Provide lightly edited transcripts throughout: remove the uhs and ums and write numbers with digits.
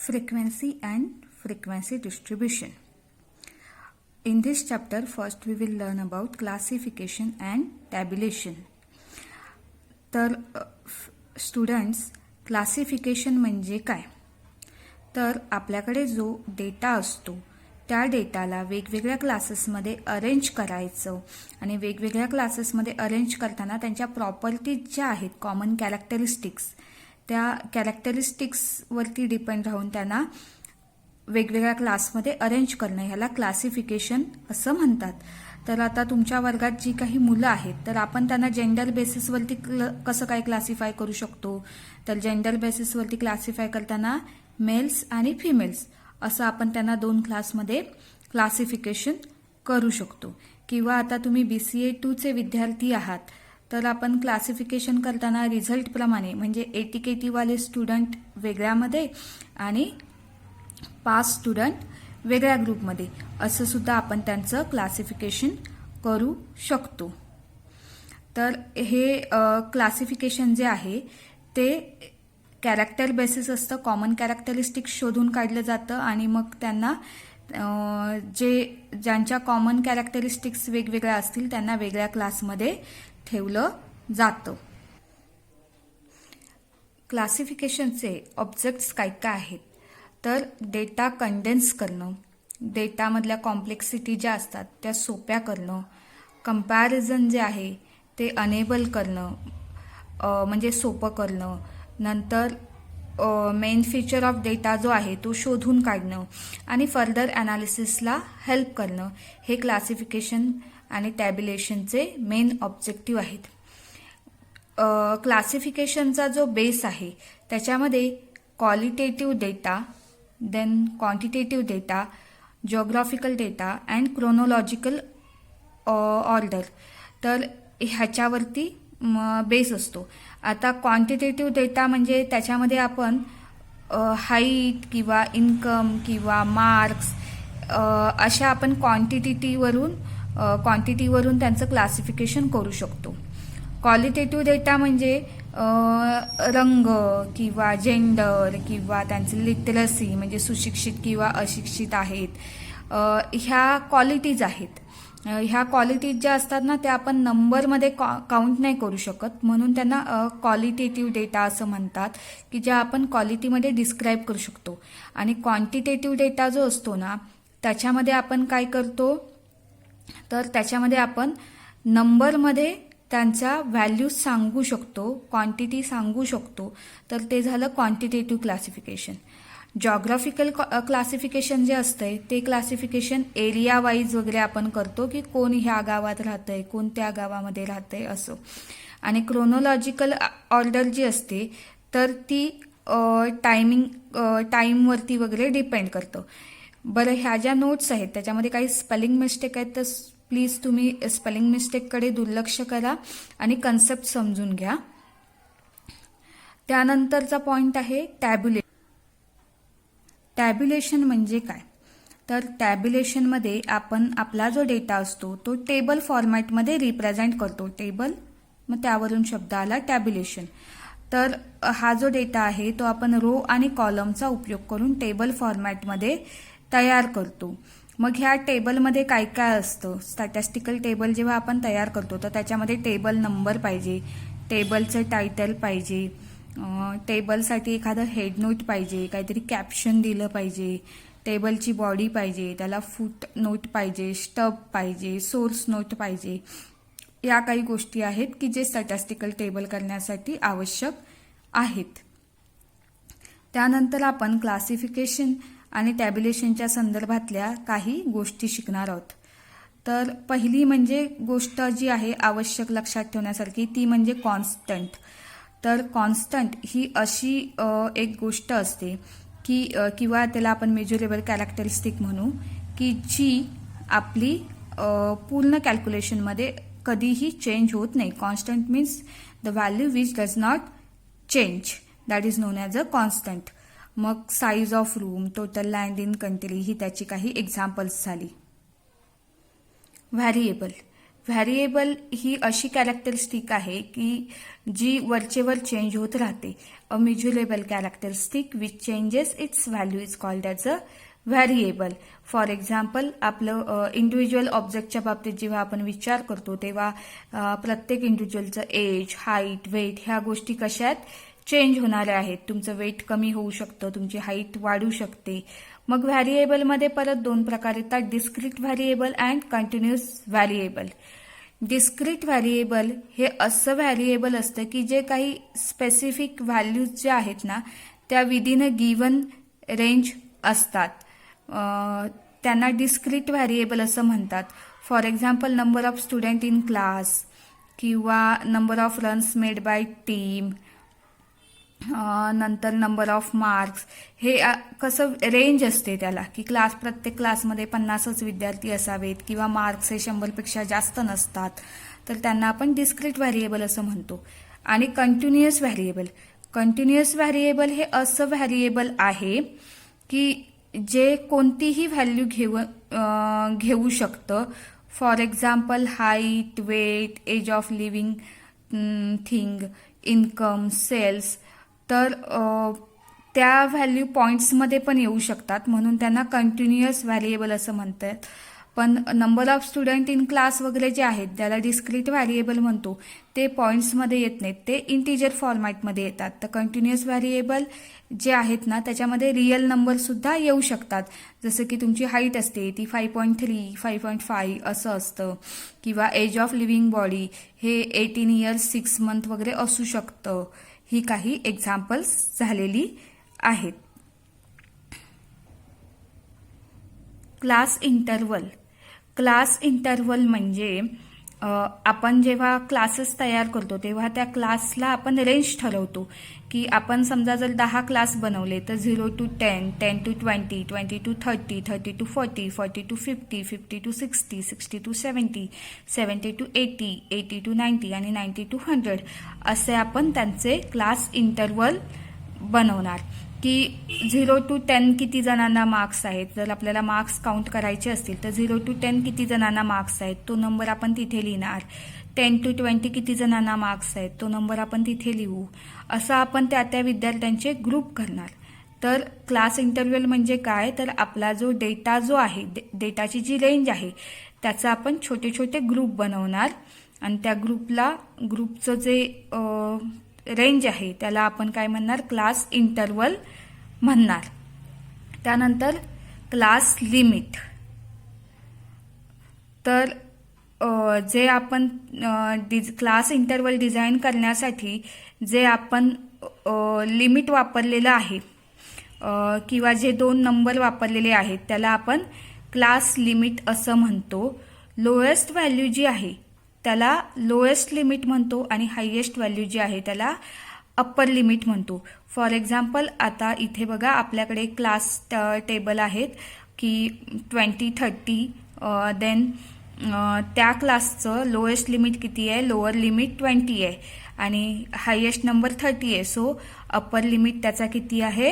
Frequency and frequency distribution. In this chapter, first we will learn about classification and tabulation. तर students, classification म्हणजे काय? तर आपल्याकडे जो डेटा असतो त्या डेटाला वेगवेगळ्या क्लासेसमध्ये अरेंज करायचं आणि वेगवेगळ्या क्लासेसमध्ये अरेंज करताना त्यांच्या प्रॉपर्टीज ज्या आहेत, कॉमन कॅरेक्टरिस्टिक्स, त्या कॅरेक्टरिस्टिक्सवरती डिपेंड राहून त्यांना वेगवेगळ्या क्लासमध्ये अरेंज करणं, ह्याला क्लासिफिकेशन असं म्हणतात. तर आता तुमच्या वर्गात जी काही मुलं आहेत तर आपण त्यांना जेंडर बेसिसवरती कसं काय क्लासिफाय करू शकतो? तर जेंडर बेसिसवरती क्लासिफाय करताना मेल्स आणि फिमेल्स असं आपण त्यांना 2 क्लासमध्ये क्लासिफिकेशन करू शकतो. किंवा आता तुम्ही BCA 2चे विद्यार्थी आहात तर आपण क्लासिफिकेशन करताना रिझल्टप्रमाणे म्हणजे ATKT वाले स्टुडंट वेगळ्यामध्ये आणि पास स्टुडंट वेगळ्या ग्रुपमध्ये असं सुद्धा आपण त्यांचं क्लासिफिकेशन करू शकतो. तर हे क्लासिफिकेशन जे आहे ते कॅरेक्टर बेसिस असतं, कॉमन कॅरेक्टरिस्टिक्स शोधून काढलं जातं आणि मग त्यांना ज्यांच्या कॉमन कॅरेक्टरिस्टिक्स वेगवेगळ्या असतील त्यांना वेगळ्या क्लासमध्ये ठेवलं जातं. क्लासिफिकेशनचे ऑब्जेक्ट्स काय काय आहेत? तर डेटा कंडेन्स करणं, डेटामधल्या कॉम्प्लेक्सिटी ज्या असतात त्या सोप्या करणं, कंपॅरिझन जे आहे ते अनेबल करणं म्हणजे सोपं करणं, नंतर मेन फीचर ऑफ डेटा जो आहे तो शोधून काढणं आणि फर्दर ॲनालिसिसला हेल्प करणं, हे क्लासिफिकेशन आणि टॅब्युलेशनचे मेन ऑब्जेक्टिव्ह आहेत. क्लासिफिकेशनचा जो बेस आहे त्याच्यामध्ये qualitative data, then quantitative data, geographical data and chronological order, तर ह्याच्यावरती बेस असतो. आता क्वांटिटेटिव्ह डेटा म्हणजे त्याच्यामध्ये आपण हाईट किंवा इन्कम किंवा मार्क्स अशा आपण क्वांटिटीवरून त्यांचं क्लासिफिकेशन करू शकतो. क्वालिटेटिव्ह डेटा म्हणजे रंग किंवा जेंडर किंवा त्यांची लिटरसी म्हणजे सुशिक्षित किंवा अशिक्षित आहेत, ह्या क्वालिटीज आहेत. ह्या क्वालिटीज ज्या असतात ना त्या आपण नंबरमध्ये काउंट नाही करू शकत, म्हणून त्यांना क्वालिटेटिव्ह डेटा असं म्हणतात की ज्या आपण क्वालिटीमध्ये डिस्क्राईब करू शकतो. आणि क्वांटिटेटिव्ह डेटा जो असतो ना त्याच्यामध्ये आपण काय करतो, तर त्याच्यामध्ये आपण नंबरमध्ये त्यांच्या व्हॅल्यूज सांगू शकतो, क्वांटिटी सांगू शकतो, तर ते झालं क्वांटिटेटिव्ह क्लासिफिकेशन. जॉग्राफिकल क्लासिफिकेशन जे असतंय ते क्लासिफिकेशन एरिया वाईज वगैरे आपण करतो की कोण ह्या गावात राहतंय, कोण त्या गावामध्ये राहतंय असं. आणि क्रोनोलॉजिकल ऑर्डर जी असते तर ती टाईमवरती वगैरे डिपेंड करतं. बरं, ह्या ज्या नोट्स आहेत त्याच्यामध्ये काही स्पेलिंग मिस्टेक आहेत तर प्लीज तुम्ही स्पेलिंग मिस्टेककडे दुर्लक्ष करा आणि कन्सेप्ट समजून घ्या. त्यानंतरचा पॉइंट आहे टॅब्युलेशन. टॅब्युलेशन म्हणजे काय? तर टॅब्युलेशनमध्ये आपण आपला जो डेटा असतो तो टेबल फॉर्मॅटमध्ये रिप्रेझेंट करतो. टेबल, मग त्यावरून शब्द आला टॅब्युलेशन. तर हा जो डेटा आहे तो आपण रो आणि कॉलमचा उपयोग करून टेबल फॉर्मॅटमध्ये तयार करतो. मग ह्या टेबलमध्ये काय काय असतं? स्टॅटिस्टिकल टेबल जेव्हा आपण तयार करतो तर त्याच्यामध्ये टेबल नंबर पाहिजे, टेबलचं टायटल पाहिजे, टेबलसाठी एखादं हेड नोट पाहिजे, काहीतरी कॅप्शन दिलं पाहिजे, टेबलची बॉडी पाहिजे, त्याला फूट नोट पाहिजे, स्टब पाहिजे, सोर्स नोट पाहिजे. या काही गोष्टी आहेत की जे स्टॅटिस्टिकल टेबल करण्यासाठी आवश्यक आहेत. त्यानंतर आपण क्लासिफिकेशन आणि टॅब्युलेशनच्या संदर्भातल्या काही गोष्टी शिकणार आहोत. तर पहिली म्हणजे गोष्ट जी आहे आवश्यक लक्षात ठेवण्यासारखी ती म्हणजे कॉन्स्टंट. तर कॉन्स्टंट ही अशी एक गोष्ट असते की किंवा त्याला आपण मेजरेबल कॅरेक्टरिस्टिक म्हणू की जी आपली पूर्ण कॅल्क्युलेशनमध्ये कधीही चेंज होत नाही. Constant means the value which does not change, that is known as a constant. मग size of room, total land in country ही त्याची काही एक्झाम्पल्स झाली. व्हॅरिएबल. व्हॅरिएबल ही अशी कॅरेक्टरिस्टिक आहे की जी वरचेवर चेंज होत राहते. अ measurable characteristic which changes it's value is called as a variable. For example, आपलं इंडिव्हिज्युअल ऑब्जेक्टच्या बाबतीत जेव्हा आपण विचार करतो तेव्हा प्रत्येक इंडिव्हिज्युअलचं एज, हाईट, वेट ह्या गोष्टी कशा आहेत, चेंज होणाऱ्या आहेत. तुमचं वेट कमी होऊ शकतं, तुमची हाईट वाढू शकते. मग व्हॅरिएबलमध्ये परत दोन प्रकार येतात, discrete variable and continuous variable. Discrete variable हे असं व्हॅरिएबल असतं की जे काही स्पेसिफिक व्हॅल्यूज ज्या आहेत ना त्या विदिन अ गिवन रेंज असतात. त्यांना डिस्क्रीट व्हॅरिएबल असं म्हणतात. For example, number of student in class किंवा number of runs made by team, नंतर नंबर ऑफ मार्क्स. हे कसं रेंज असते त्याला की प्रत्येक क्लासमध्ये 50च विद्यार्थी असावेत किंवा मार्क्स हे 100पेक्षा जास्त नसतात, तर त्यांना आपण डिस्क्रीट व्हॅरिएबल असं म्हणतो. आणि कंटिन्युअस व्हॅरिएबल हे असं व्हॅरिएबल आहे की जे कोणतीही व्हॅल्यू घेऊ शकतं. For example, height, weight, age of living thing, income, sales. तर त्या व्हॅल्यू पॉईंट्समध्ये पण येऊ शकतात, म्हणून त्यांना कंटिन्युअस व्हॅरिएबल असं म्हणतात. पण number of student in class वगैरे जे आहेत ज्याला डिस्क्रीट व्हॅरिएबल म्हणतो ते पॉईंट्समध्ये येत नाहीत, ते इंटिजर फॉर्मॅटमध्ये येतात. तर कंटिन्युअस व्हॅरिएबल जे आहेत ना त्याच्यामध्ये रिअल नंबर सुद्धा येऊ शकतात. जसं की तुमची हाईट असते ती 5.3, 5.5 असं असतं, किंवा एज ऑफ लिव्हिंग बॉडी हे 18 इयर्स 6 मंथ वगैरे असू शकतं. ही काही एक्झाम्पल्स झालेली आहेत. क्लास इंटरवल म्हणजे आपण जेव्हा क्लासेस तयार करतो तेव्हा त्या क्लासला आपण रेंज ठरवतो की आपण समजा जर 10 क्लास बनवले तर 0 to 10, 10 to 20, 20 to 30, 30 to 40, 40 to 50, 50 to 60, 60 to 70, 70 to 80, 80 to 90 आणि 90 to 100 असे आपण त्यांचे क्लास इंटरवल बनवणार. की 0 to 10 किती जणांना मार्क्स आहेत, जर आपल्याला मार्क्स काउंट करायचे असतील तर 0 to 10 किती जणांना मार्क्स आहेत तो नंबर आपण तिथे लिहिणार. 10 to 20 किती जणांना मार्क्स आहेत तो नंबर आपण तिथे लिहू. असं आपण त्या विद्यार्थ्यांचे ग्रुप करणार. तर क्लास इंटरवल म्हणजे काय, तर आपला जो डेटा जो आहे, डेटाची जी रेंज आहे त्याचा आपण छोटे छोटे ग्रुप बनवणार आणि त्या ग्रुपचं जे रेंज आहे त्याला आपण काय म्हणणार, क्लास इंटरवल म्हणणार. त्यानंतर क्लास लिमिट. तर जे आपण क्लास इंटरवल डिझाईन करण्यासाठी जे आपण लिमिट वापरलेलं आहे किंवा जे 2 नंबर वापरलेले आहेत त्याला आपण क्लास लिमिट असं म्हणतो. लोएस्ट व्हॅल्यू जी आहे त्याला लोएस्ट लिमिट म्हणतो आणि हायेस्ट व्हॅल्यू जी आहे त्याला अप्पर लिमिट म्हणतो. फॉर एक्झाम्पल, आता इथे बघा आपल्याकडे क्लास टेबल आहेत की 20, 30, देन त्या क्लासचं लोएस्ट लिमिट किती आहे, लोअर लिमिट 20 आहे आणि हायेस्ट नंबर 30 आहे. सो अप्पर लिमिट त्याचा किती आहे,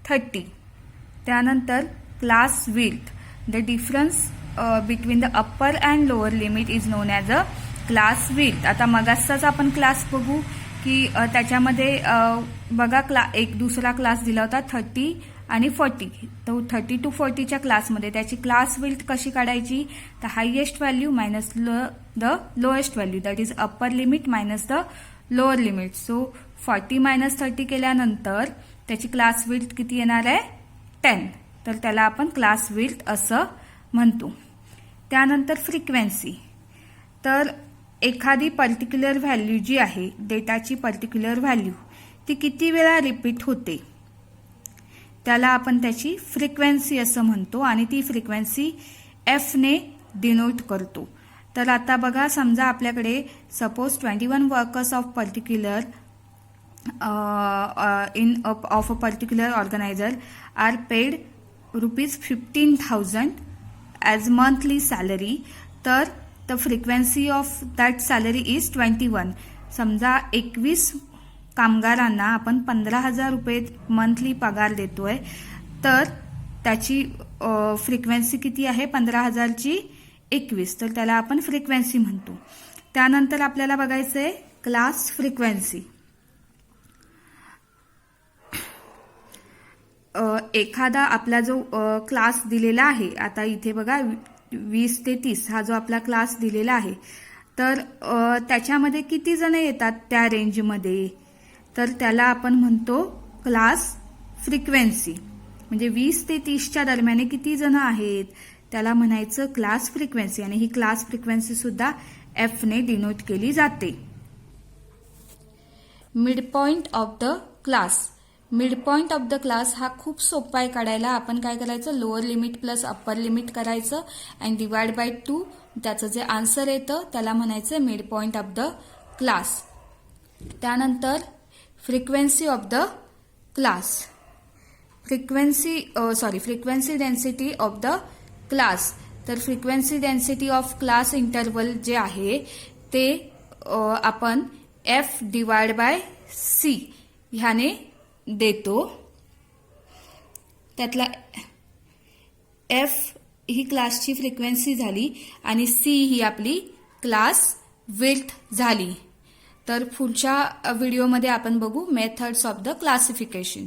30. त्यानंतर class width. The difference between the upper and lower limit is known as a class width. आता मगाचाच आपण क्लास बघू की त्याच्यामध्ये बघा एक दुसरा क्लास दिला होता 30 आणि 40. तो 30 to 40च्या क्लासमध्ये त्याची क्लास विड्थ कशी काढायची, तर highest value minus the lowest value, that is upper limit minus the lower limit. So 40 - 30 केल्यानंतर त्याची क्लास विड्थ किती येणार आहे, 10. तर त्याला आपण क्लास विड्थ असं म्हणतो. त्यानंतर फ्रिक्वेन्सी. तर एखादी पर्टिक्युलर व्हॅल्यू जी आहे, डेटाची पर्टिक्युलर व्हॅल्यू, ती किती वेळा रिपीट होते त्याला आपण त्याची फ्रिक्वेन्सी असं म्हणतो आणि ती फ्रिक्वेन्सी एफने डिनोट करतो. तर आता बघा, समजा आपल्याकडे suppose 21 workers of particular of a particular organiser are paid ₹15,000 as monthly salary. तर the frequency of that salary is 21. समजा 21 कामगारांना आपण 15,000 रुपये मंथली पगार देतोय, तर त्याची फ्रिक्वेन्सी किती आहे, 15,000ची 21 तर त्याला आपण फ्रिक्वेन्सी म्हणतो. त्यानंतर आपल्याला बघायचं आहे क्लास फ्रिक्वेन्सी. एखादा आपला जो क्लास दिलेला आहे, आता इथे बघा 20 ते 30 हा जो आपला क्लास दिलेला आहे, तर त्याच्यामध्ये किती जण येतात त्या रेंजमध्ये, तर त्याला आपण म्हणतो क्लास फ्रिक्वेन्सी. म्हणजे 20 ते 30च्या दरम्यान किती जण आहेत त्याला म्हणायचं क्लास फ्रिक्वेन्सी. आणि ही क्लास फ्रिक्वेन्सी सुद्धा एफ ने डिनोट केली जाते. Mid point of the class. Mid point of the class हा खूप सोपा आहे काढायला. आपण काय करायचं, lower limit plus upper limit करायचं अँड डिवाइड बाय 2. त्याचं जे आन्सर येतं त्याला म्हणायचं mid point of the class. त्यानंतर frequency of the class. Frequency density of the class. तर frequency density of class interval जे आहे ते आपण एफ डिवाइड बाय सी ह्याने देतो. त्यातला एफ ही क्लासची फ्रिक्वेन्सी झाली आणि सी ही आपली क्लास विड्थ झाली. तर पुढच्या व्हिडिओमध्ये आपण बघू मेथड्स ऑफ द क्लासिफिकेशन.